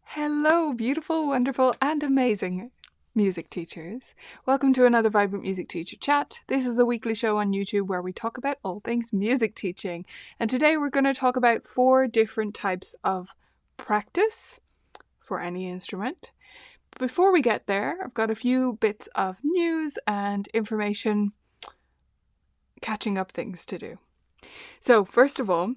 Hello, beautiful, wonderful, and amazing music teachers. Welcome to another Vibrant Music Teacher Chat. This is a weekly show on YouTube where we talk about all things music teaching. And today we're going to talk about 4 different types of practice for any instrument. Before we get there, I've got a few bits of news and information, catching up things to do. So, first of all,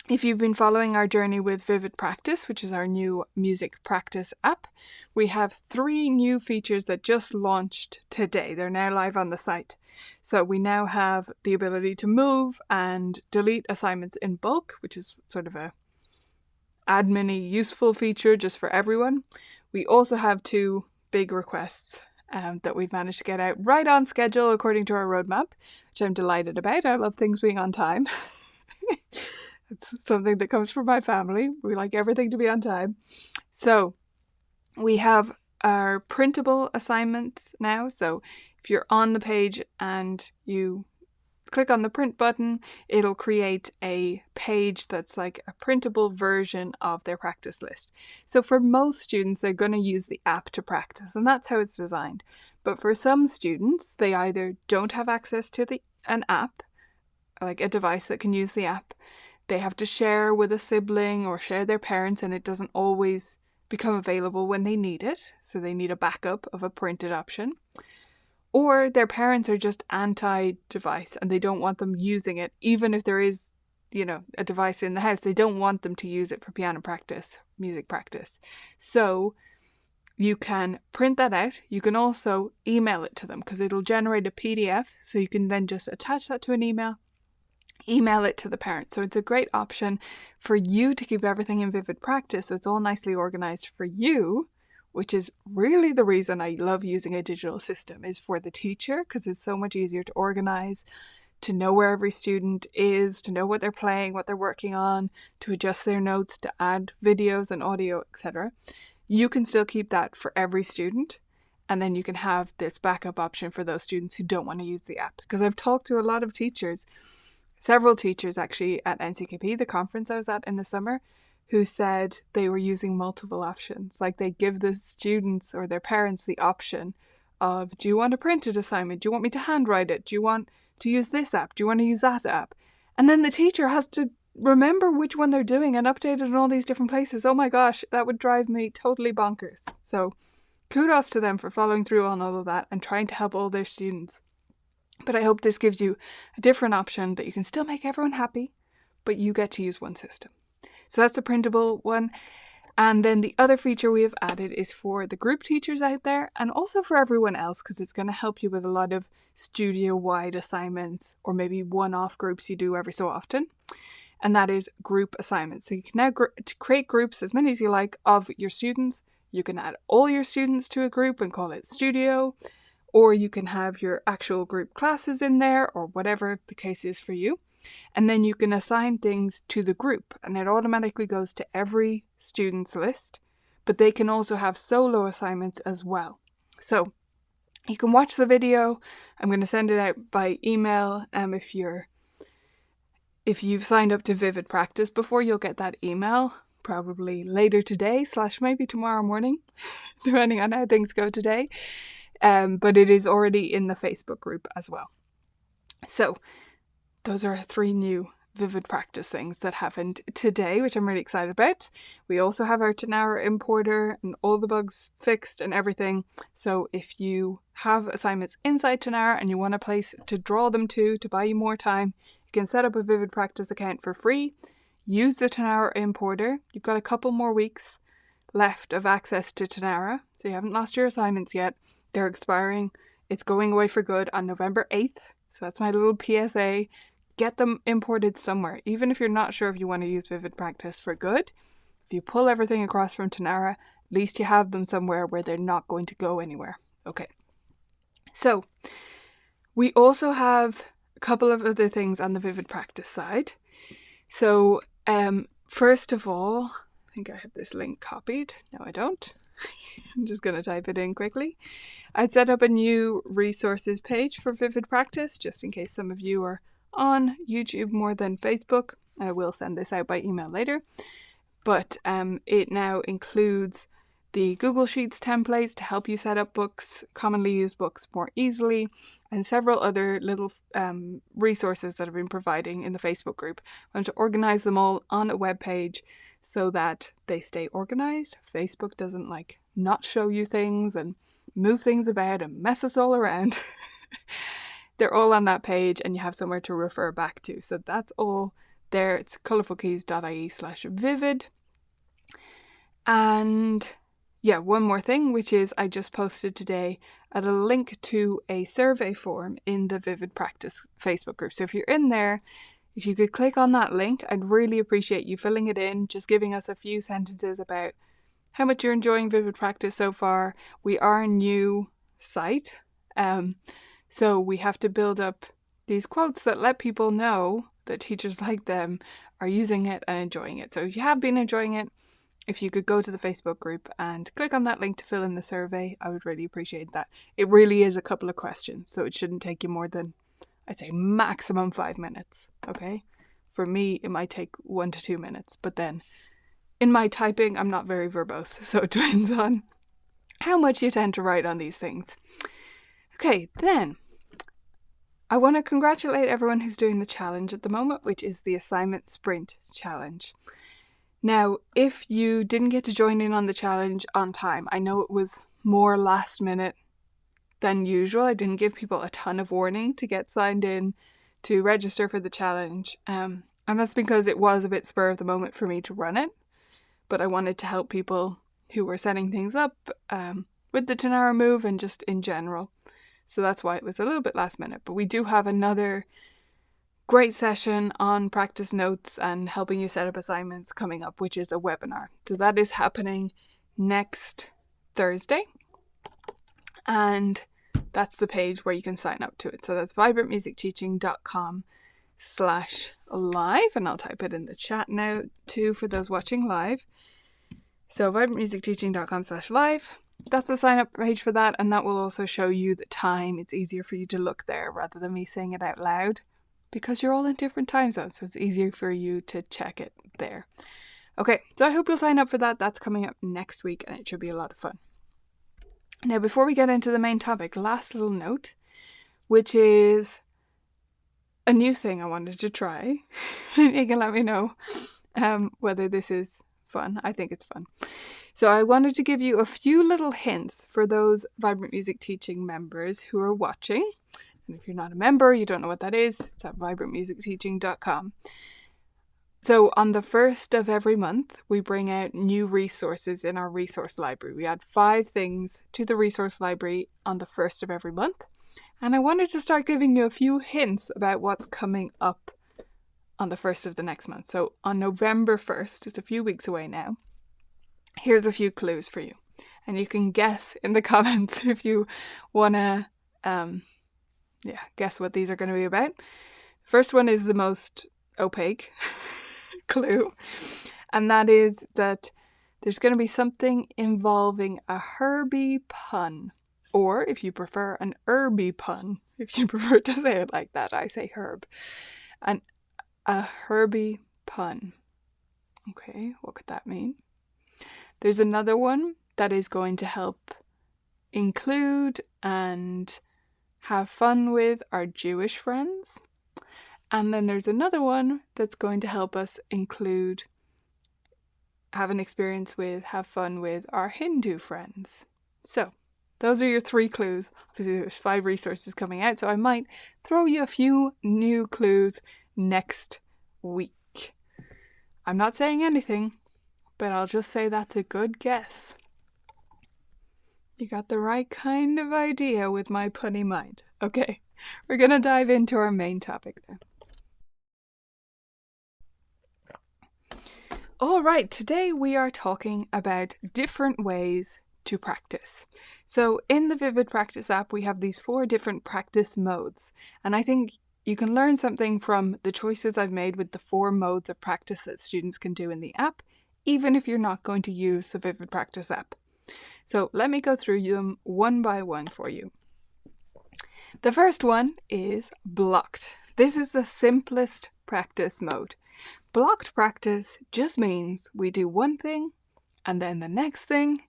if you've been following our journey with Vivid Practice, which is our new music practice app, we have 3 new features that just launched today. They're now live on the site. So we now have the ability to move and delete assignments in bulk, which is sort of a admin-y useful feature just for everyone. We also have 2 big requests that we've managed to get out right on schedule according to our roadmap, which I'm delighted about. I love things being on time. It's something that comes from my family. We like everything to be on time. So we have our printable assignments now. So if you're on the page and you click on the print button, it'll create a page that's like a printable version of their practice list. So for most students, they're going to use the app to practice, and that's how it's designed. But for some students, they either don't have access to an app, like a device that can use the app. They have to share with a sibling or share their parents, and it doesn't always become available when they need it. So they need a backup of a printed option. Or their parents are just anti-device and they don't want them using it, even if there is, a device in the house. They don't want them to use it for piano practice, music practice. So you can print that out. You can also email it to them because it'll generate a PDF. So you can then just attach that to an email it to the parent. So it's a great option for you to keep everything in Vivid Practice. So it's all nicely organized for you, which is really the reason I love using a digital system, is for the teacher, because it's so much easier to organize, to know where every student is, to know what they're playing, what they're working on, to adjust their notes, to add videos and audio, etc. You can still keep that for every student. And then you can have this backup option for those students who don't want to use the app. Because I've talked to a lot of teachers, several teachers actually at NCKP, the conference I was at in the summer, who said they were using multiple options. Like they give the students or their parents the option of, do you want a printed assignment? Do you want me to handwrite it? Do you want to use this app? Do you want to use that app? And then the teacher has to remember which one they're doing and update it in all these different places. Oh my gosh, that would drive me totally bonkers. So kudos to them for following through on all of that and trying to help all their students. But I hope this gives you a different option that you can still make everyone happy, but you get to use one system. So that's a printable one. And then the other feature we have added is for the group teachers out there and also for everyone else, because it's going to help you with a lot of studio-wide assignments or maybe one-off groups you do every so often. And that is group assignments. So you can now create groups, as many as you like, of your students. You can add all your students to a group and call it studio, or you can have your actual group classes in there, or whatever the case is for you. And then you can assign things to the group and it automatically goes to every student's list, but they can also have solo assignments as well. So you can watch the video. I'm going to send it out by email. If you've signed up to Vivid Practice before, you'll get that email probably later today / maybe tomorrow morning, depending on how things go today. But it is already in the Facebook group as well. So those are 3 new Vivid Practice things that happened today, which I'm really excited about. We also have our Tonara importer and all the bugs fixed and everything. So if you have assignments inside Tonara and you want a place to draw them to buy you more time, you can set up a Vivid Practice account for free. Use the Tonara importer. You've got a couple more weeks left of access to Tonara, so you haven't lost your assignments yet. They're expiring. It's going away for good on November 8th. So that's my little PSA. Get them imported somewhere. Even if you're not sure if you want to use Vivid Practice for good, if you pull everything across from Tonara, at least you have them somewhere where they're not going to go anywhere. Okay. So we also have a couple of other things on the Vivid Practice side. So first of all, I think I have this link copied. No, I don't. I'm just going to type it in quickly. I'd set up a new resources page for Vivid Practice, just in case some of you are on YouTube more than Facebook. and I will send this out by email later. But it now includes the Google Sheets templates to help you set up books, commonly used books more easily, and several other little resources that I've been providing in the Facebook group. I want to organize them all on a web page so that they stay organized. Facebook doesn't like not show you things and move things about and mess us all around. They're all on that page and you have somewhere to refer back to. So that's all there. It's colourfulkeys.ie/vivid. And yeah, one more thing, which is I just posted today a link to a survey form in the Vivid Practice Facebook group. So if you're in there, if you could click on that link, I'd really appreciate you filling it in, just giving us a few sentences about how much you're enjoying Vivid Practice so far. We are a new site, so we have to build up these quotes that let people know that teachers like them are using it and enjoying it. So if you have been enjoying it, if you could go to the Facebook group and click on that link to fill in the survey, I would really appreciate that. It really is a couple of questions, so it shouldn't take you more than, I'd say, maximum 5 minutes, okay? For me, it might take 1 to 2 minutes, but then in my typing, I'm not very verbose, so it depends on how much you tend to write on these things. Okay, then I want to congratulate everyone who's doing the challenge at the moment, which is the Assignment Sprint Challenge. Now, if you didn't get to join in on the challenge on time, I know it was more last minute than usual. I didn't give people a ton of warning to get signed in to register for the challenge. And that's because it was a bit spur of the moment for me to run it. But I wanted to help people who were setting things up with the Tonara move and just in general. So that's why it was a little bit last minute. But we do have another great session on practice notes and helping you set up assignments coming up, which is a webinar. So that is happening next Thursday. And that's the page where you can sign up to it. So that's vibrantmusicteaching.com/live. And I'll type it in the chat now too for those watching live. So vibrantmusicteaching.com/live. That's the sign up page for that. And that will also show you the time. It's easier for you to look there rather than me saying it out loud, because you're all in different time zones, so it's easier for you to check it there. Okay, so I hope you'll sign up for that. That's coming up next week, and it should be a lot of fun. Now, before we get into the main topic, last little note, which is a new thing I wanted to try. You can let me know whether this is fun. I think it's fun. So I wanted to give you a few little hints for those Vibrant Music Teaching members who are watching. And if you're not a member, you don't know what that is, it's at vibrantmusicteaching.com. So on the 1st of every month, we bring out new resources in our resource library. We add 5 things to the resource library on the 1st of every month. And I wanted to start giving you a few hints about what's coming up on the 1st of the next month. So on November 1st, it's a few weeks away now, here's a few clues for you. And you can guess in the comments if you want to guess what these are going to be about. First one is the most opaque clue, and that is that there's going to be something involving a herby pun, or if you prefer, an herby pun. If you prefer to say it like that, I say herb. And a herby pun. Okay, what could that mean? There's another one that is going to help include and have fun with our Jewish friends. And then there's another one that's going to help us include, have an experience with, have fun with our Hindu friends. So those are your 3 clues. Obviously there's 5 resources coming out, so I might throw you a few new clues next week. I'm not saying anything, but I'll just say that's a good guess. You got the right kind of idea with my punny mind. Okay, we're going to dive into our main topic now. All right, today we are talking about different ways to practice. So in the Vivid Practice app, we have these 4 different practice modes. And I think you can learn something from the choices I've made with the 4 modes of practice that students can do in the app, even if you're not going to use the Vivid Practice app. So let me go through them one by one for you. The first one is blocked. This is the simplest practice mode. Blocked practice just means we do one thing, and then the next thing,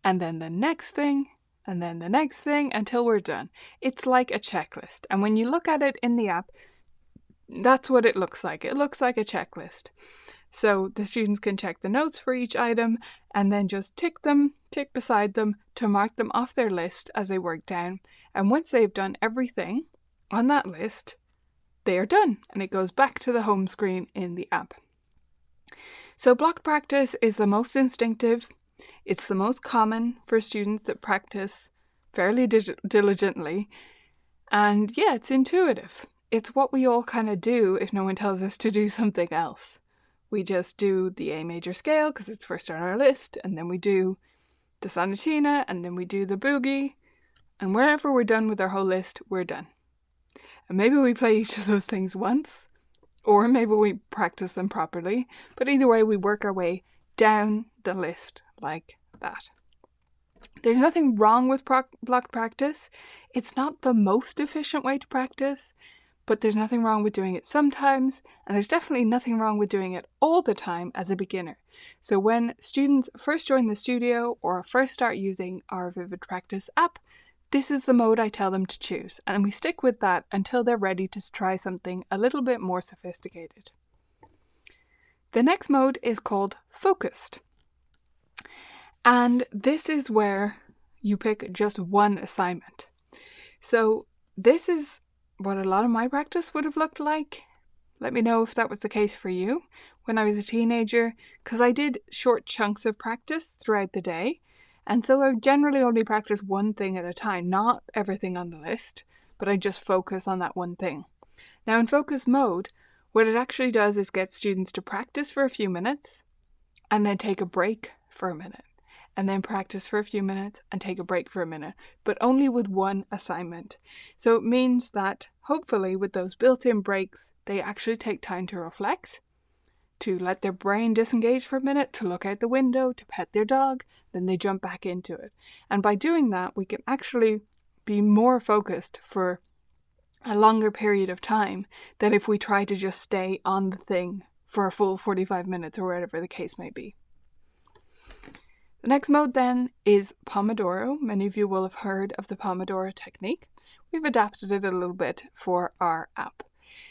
and then the next thing, and then the next thing until we're done. It's like a checklist. And when you look at it in the app, that's what it looks like. It looks like a checklist. So the students can check the notes for each item and then just tick beside them to mark them off their list as they work down. And once they've done everything on that list, they are done, and it goes back to the home screen in the app. So block practice is the most instinctive. It's the most common for students that practice fairly diligently. And yeah, it's intuitive. It's what we all kind of do if no one tells us to do something else. We just do the A major scale because it's first on our list, and then we do the sonatina, and then we do the boogie, and wherever we're done with our whole list, we're done. And maybe we play each of those things once, or maybe we practice them properly, but either way, we work our way down the list like that. There's nothing wrong with block practice. It's not the most efficient way to practice, but there's nothing wrong with doing it sometimes, and there's definitely nothing wrong with doing it all the time as a beginner. So when students first join the studio or first start using our Vivid Practice app, this is the mode I tell them to choose, and we stick with that until they're ready to try something a little bit more sophisticated. The next mode is called Focused. And this is where you pick just one assignment. So this is what a lot of my practice would have looked like. Let me know if that was the case for you when I was a teenager, because I did short chunks of practice throughout the day. And so I generally only practice one thing at a time, not everything on the list, but I just focus on that one thing. Now in focus mode, what it actually does is get students to practice for a few minutes and then take a break for a minute, and then practice for a few minutes and take a break for a minute, but only with one assignment. So it means that hopefully with those built-in breaks, they actually take time to reflect, to let their brain disengage for a minute, to look out the window, to pet their dog, then they jump back into it. And by doing that, we can actually be more focused for a longer period of time than if we try to just stay on the thing for a full 45 minutes or whatever the case may be. The next mode then is Pomodoro. Many of you will have heard of the Pomodoro technique. We've adapted it a little bit for our app.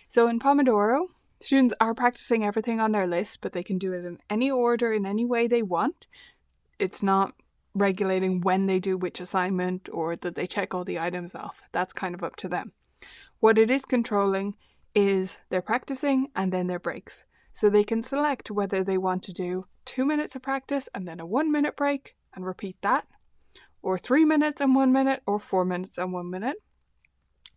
So in Pomodoro, students are practicing everything on their list, but they can do it in any order, in any way they want. It's not regulating when they do which assignment or that they check all the items off. That's kind of up to them. What it is controlling is their practicing and then their breaks. So they can select whether they want to do 2 minutes of practice and then a 1 minute break and repeat that, or 3 minutes and 1 minute, or 4 minutes and 1 minute.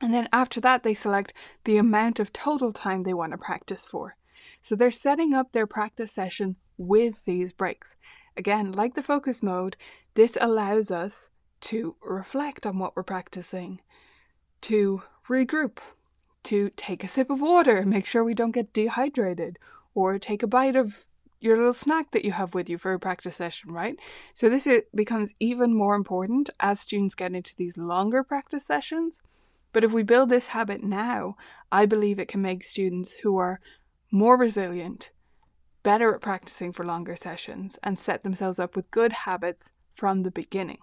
And then after that, they select the amount of total time they want to practice for. So they're setting up their practice session with these breaks. Again, like the focus mode, this allows us to reflect on what we're practicing, to regroup, to take a sip of water, make sure we don't get dehydrated, or take a bite of your little snack that you have with you for a practice session, right? So this becomes even more important as students get into these longer practice sessions. But if we build this habit now, I believe it can make students who are more resilient, better at practicing for longer sessions, and set themselves up with good habits from the beginning.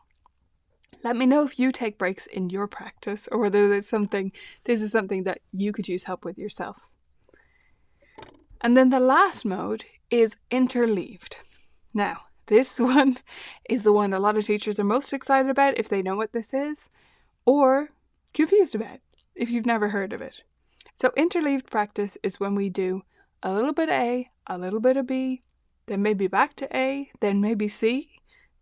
Let me know if you take breaks in your practice, or whether this is something that you could use help with yourself. And then the last mode is Interleaved. Now, this one is the one a lot of teachers are most excited about if they know what this is, or confused about if you've never heard of it. So interleaved practice is when we do a little bit of A, a little bit of B, then maybe back to A, then maybe C,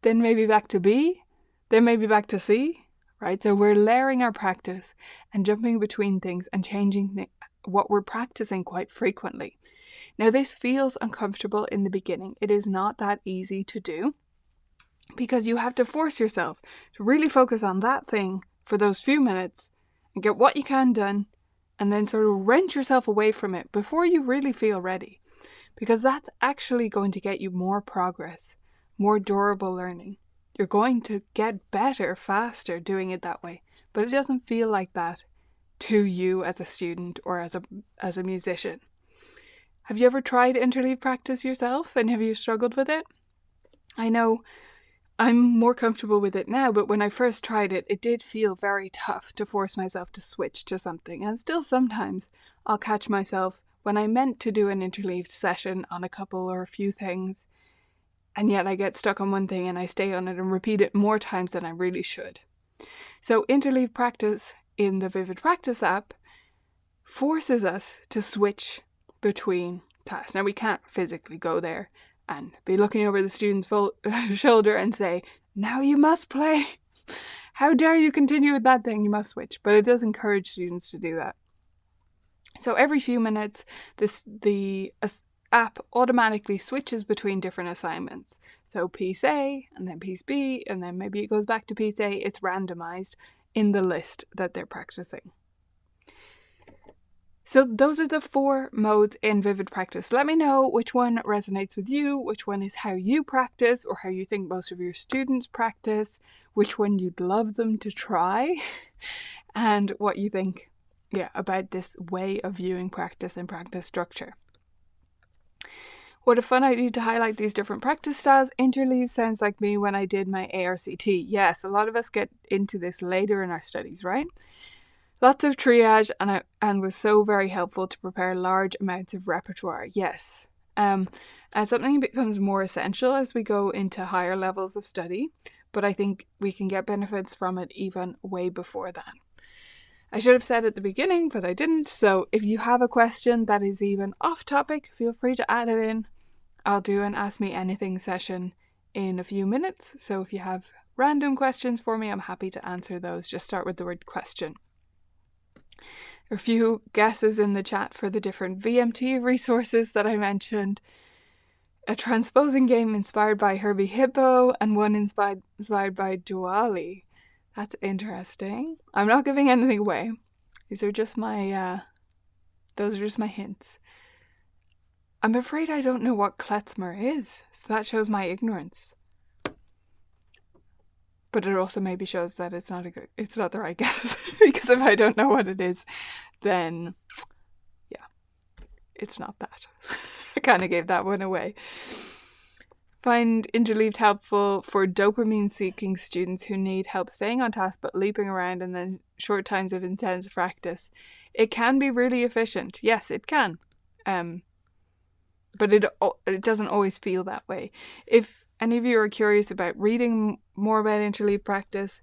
then maybe back to B, then maybe back to C, right? So we're layering our practice and jumping between things and changing what we're practicing quite frequently. Now this feels uncomfortable in the beginning. It is not that easy to do because you have to force yourself to really focus on that thing for those few minutes and get what you can done, and then sort of wrench yourself away from it before you really feel ready, because that's actually going to get you more progress, more durable learning. You're going to get better faster doing it that way, but it doesn't feel like that to you as a student or as a musician. Have you ever tried interleave practice yourself, and have you struggled with it? I know I'm more comfortable with it now, but when I first tried it, it did feel very tough to force myself to switch to something. And still sometimes I'll catch myself when I meant to do an interleaved session on a couple or a few things, and yet I get stuck on one thing and I stay on it and repeat it more times than I really should. So interleave practice in the Vivid Practice app forces us to switch between tasks. Now, we can't physically go there and be looking over the student's shoulder and say, now you must play. How dare you continue with that thing? You must switch. But it does encourage students to do that. So every few minutes, the app automatically switches between different assignments. So piece A, and then piece B, and then maybe it goes back to piece A. It's randomized in the list that they're practicing. So those are the 4 modes in Vivid Practice. Let me know which one resonates with you, which one is how you practice or how you think most of your students practice, which one you'd love them to try, and what you think about this way of viewing practice and practice structure. What a fun idea to highlight these different practice styles. Interleave sounds like me when I did my ARCT. Yes, a lot of us get into this later in our studies, right? Lots of triage and was so very helpful to prepare large amounts of repertoire. Yes. And something becomes more essential as we go into higher levels of study, but I think we can get benefits from it even way before that. I should have said at the beginning, but I didn't. So if you have a question that is even off topic, feel free to add it in. I'll do an Ask Me Anything session in a few minutes. So if you have random questions for me, I'm happy to answer those. Just start with the word question. A few guesses in the chat for the different VMT resources that I mentioned. A transposing game inspired by Herbie Hippo and one inspired by Duali. That's interesting. I'm not giving anything away. These are just my those are just my hints. I'm afraid I don't know what klezmer is, so that shows my ignorance. But it also maybe shows that it's not the right guess. Because if I don't know what it is, then it's not that. I kind of gave that one away. Find Interleaved helpful for dopamine-seeking students who need help staying on task but leaping around and then short times of intense practice. It can be really efficient. Yes, it can. But it doesn't always feel that way. If any of you are curious about reading more about interleave practice,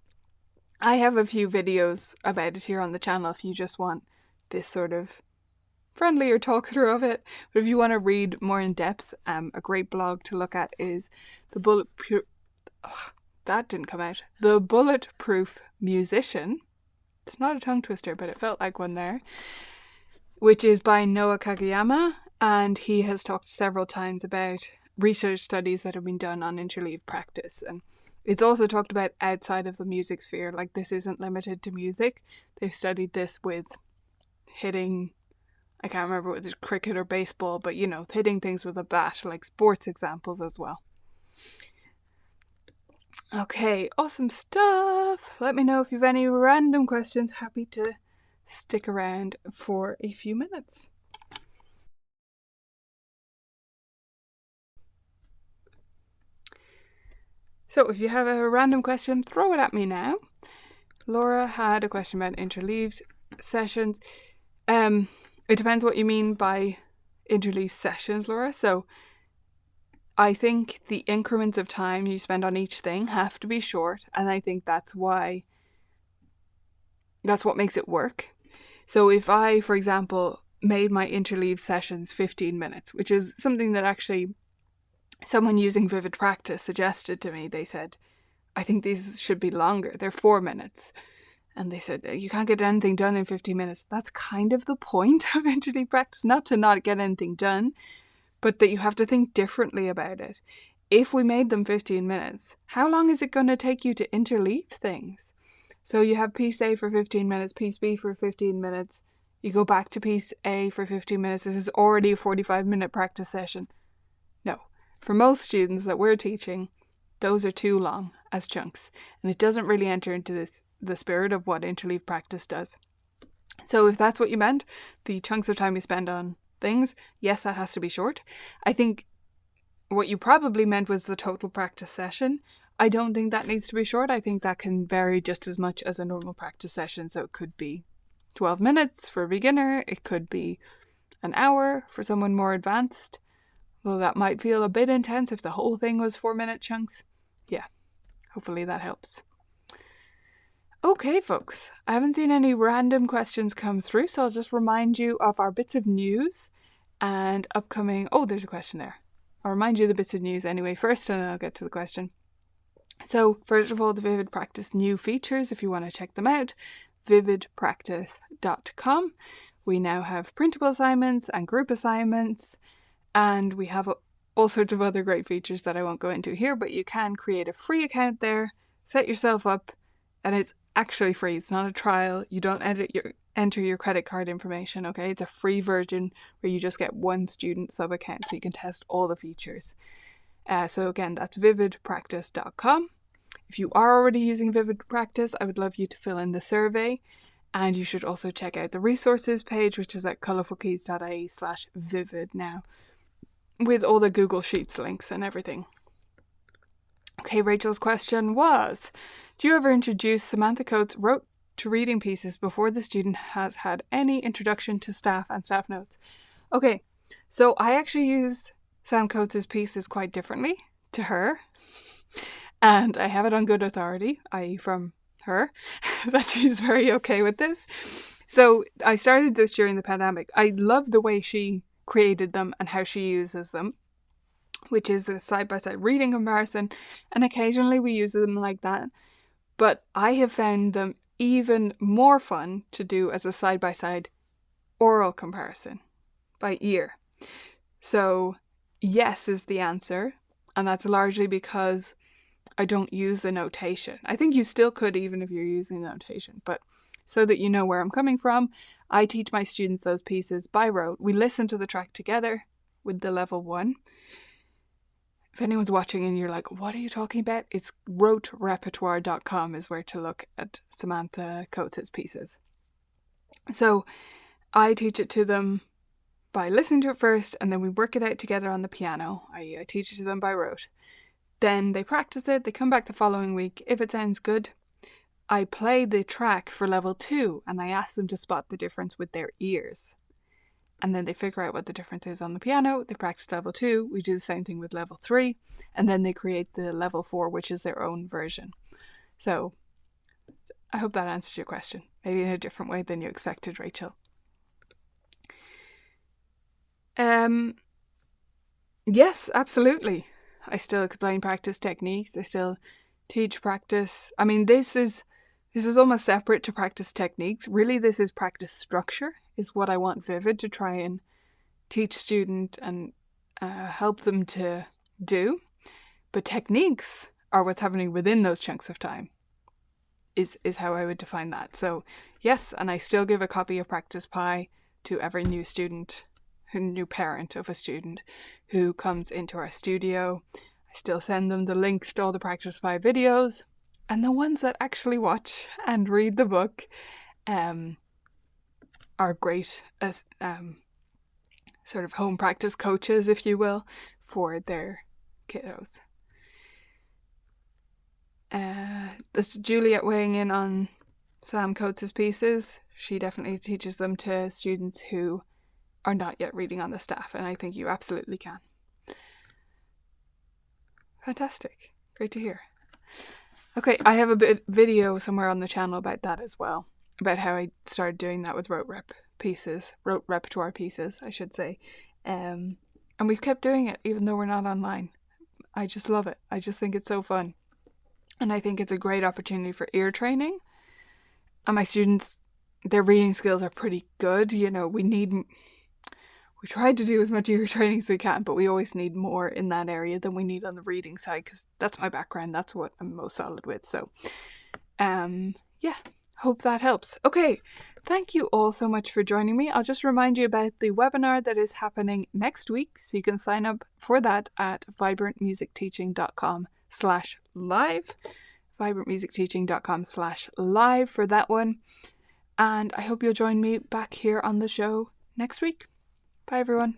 I have a few videos about it here on the channel if you just want this sort of friendlier talk through of it. But if you want to read more in depth, a great blog to look at is The Bulletproof Musician. It's not a tongue twister, but it felt like one there. Which is by Noah Kageyama, and he has talked several times about research studies that have been done on interleave practice, and it's also talked about outside of the music sphere. Like, this isn't limited to music. They've studied this with hitting, I can't remember whether it's cricket or baseball, but hitting things with a bat, like sports examples as well. Okay, awesome stuff. Let me know if you have any random questions. Happy to stick around for a few minutes. So if you have a random question, throw it at me now. Laura had a question about interleaved sessions. It depends what you mean by interleaved sessions, Laura. So I think the increments of time you spend on each thing have to be short, and I think that's what makes it work. So if I, for example, made my interleave sessions 15 minutes, which is something that actually someone using Vivid Practice suggested to me. They said, I think these should be longer. They're 4 minutes. And they said, you can't get anything done in 15 minutes. That's kind of the point of interleave practice. Not to not get anything done, but that you have to think differently about it. If we made them 15 minutes, how long is it going to take you to interleave things? So you have piece A for 15 minutes, piece B for 15 minutes. You go back to piece A for 15 minutes. This is already a 45-minute practice session. No. For most students that we're teaching, those are too long as chunks, and it doesn't really enter into the spirit of what interleave practice does. So if that's what you meant, the chunks of time you spend on things. Yes, that has to be short. I think what you probably meant was the total practice session. I don't think that needs to be short. I think that can vary just as much as a normal practice session. So it could be 12 minutes for a beginner. It could be an hour for someone more advanced. Though that might feel a bit intense if the whole thing was 4-minute chunks. Yeah, hopefully that helps. Okay, folks, I haven't seen any random questions come through, so I'll just remind you of our bits of news and upcoming... Oh, there's a question there. I'll remind you of the bits of news anyway first, and then I'll get to the question. So, first of all, the Vivid Practice new features, if you want to check them out, vividpractice.com. We now have printable assignments and group assignments, and we have all sorts of other great features that I won't go into here, but you can create a free account there, set yourself up, and it's actually free. It's not a trial. You don't enter your credit card information, okay? It's a free version where you just get one student sub account so you can test all the features. So again, that's vividpractice.com. If you are already using Vivid Practice, I would love you to fill in the survey. And you should also check out the resources page, which is at colourfulkeys.ie/vivid now, with all the Google Sheets links and everything. Okay, Rachel's question was, do you ever introduce Samantha Coates' rote to reading pieces before the student has had any introduction to staff and staff notes? Okay, so I actually use Sam Coates' pieces quite differently to her, and I have it on good authority, i.e. from her, that she's very okay with this. So I started this during the pandemic. I love the way she created them and how she uses them, which is the side-by-side reading comparison, and occasionally we use them like that. But I have found them even more fun to do as a side-by-side oral comparison by ear. So yes is the answer, and that's largely because I don't use the notation. I think you still could even if you're using the notation, but so that you know where I'm coming from, I teach my students those pieces by rote. We listen to the track together with the level 1. If anyone's watching and you're like, what are you talking about? It's roterepertoire.com is where to look at Samantha Coates' pieces. So I teach it to them by listening to it first, and then we work it out together on the piano. I teach it to them by rote. Then they practice it, they come back the following week. If it sounds good, I play the track for level 2 and I ask them to spot the difference with their ears. And then they figure out what the difference is on the piano, they practice level 2, we do the same thing with level 3, and then they create the level 4, which is their own version. So, I hope that answers your question, maybe in a different way than you expected, Rachel. Yes, absolutely. I still explain practice techniques, I still teach practice. I mean, this is almost separate to practice techniques. Really, this is practice structure, is what I want Vivid to try and teach students and help them to do. But techniques are what's happening within those chunks of time, is how I would define that. So yes, and I still give a copy of Practice Pi to every new student, a new parent of a student who comes into our studio. I still send them the links to all the Practice Pi videos, and the ones that actually watch and read the book are great as sort of home practice coaches, if you will, for their kiddos. That's Juliet weighing in on Sam Coates' pieces. She definitely teaches them to students who are not yet reading on the staff, and I think you absolutely can. Fantastic. Great to hear. Okay, I have a video somewhere on the channel about that as well, about how I started doing that with rote repertoire pieces, I should say. And we've kept doing it even though we're not online. I just love it. I just think it's so fun. And I think it's a great opportunity for ear training. And my students, their reading skills are pretty good. You know, we try to do as much ear training as we can, but we always need more in that area than we need on the reading side, because that's my background. That's what I'm most solid with. So, yeah, hope that helps. Okay, thank you all so much for joining me. I'll just remind you about the webinar that is happening next week. So you can sign up for that at vibrantmusicteaching.com/live. vibrantmusicteaching.com/live for that one. And I hope you'll join me back here on the show next week. Bye, everyone.